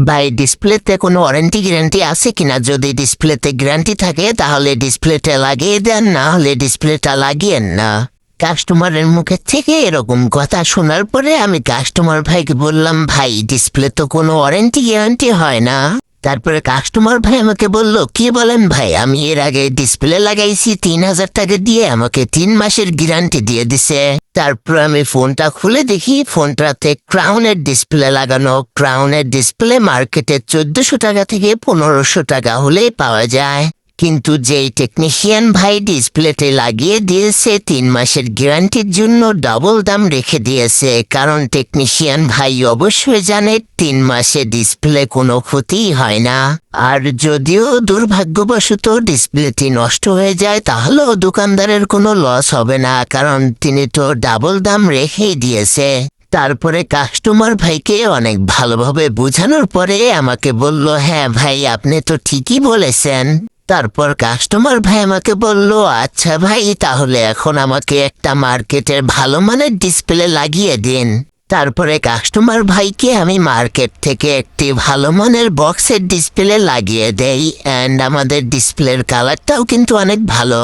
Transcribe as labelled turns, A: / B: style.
A: ভাই ডিসপ্লেতে কোনো ওয়ারেন্টি গ্যারান্টি আছে কিনা? যদি ডিসপ্লেতে গ্যারান্টি থাকে তাহলে ডিসপ্লেটা লাগিয়ে দেন, না হলে ডিসপ্লেটা লাগিয়েন না। কাস্টমারের মুখে থেকে এরকম কথা শোনার পরে আমি কাস্টমার ভাইকে বললাম, ভাই ডিসপ্লে তো কোনো ওয়ারেন্টি গ্যারান্টি হয় না। তারপরে কাস্টমার ভাই আমাকে বলল, কি বলেন ভাই, আমি এর আগে ডিসপ্লে লাগাইছি 3,000 টাকা দিয়ে, আমাকে 3 মাসের গ্যারান্টি দিয়ে দিছে। তারপর আমি ফোনটা খুলে দেখি ফোনটাতে ক্রাউনের ডিসপ্লে লাগানো। ক্রাউনের ডিসপ্লে মার্কেটে 1400 টাকা থেকে 1500 টাকা হলেই পাওয়া যায়। কিন্তু যেই টেকনিশিয়ান ভাই ডিসপ্লেতে লাগিয়ে দিয়েছে 3 মাসের গ্যারান্টির জন্য ডাবল দাম রেখে দিয়েছে, কারণ টেকনিশিয়ান ভাই অবশ্যই জানে 3 মাসে ডিসপ্লে কোনো ক্ষতিই হয় না। আর যদিও দুর্ভাগ্যবশত ডিসপ্লেটি নষ্ট হয়ে যায় তাহলেও দোকানদারের কোনো লস হবে না, কারণ তিনি তো ডাবল দাম রেখেই দিয়েছে। তারপরে কাস্টমার ভাইকে অনেক ভালোভাবে বোঝানোর পরে আমাকে বলল, হ্যাঁ ভাই আপনি তো ঠিকই বলেছেন। তারপর কাস্টমার ভাই আমাকে বলল, আচ্ছা ভাই তাহলে এখন আমাকে একটা মার্কেটের ভালো মানের ডিসপ্লে লাগিয়ে দিন। তারপরে কাস্টমার ভাইকে আমি মার্কেট থেকে একটি ভালো মানের বক্সের ডিসপ্লে লাগিয়ে দেই, অ্যান্ড আমাদের ডিসপ্লের কালারটাও কিন্তু অনেক ভালো।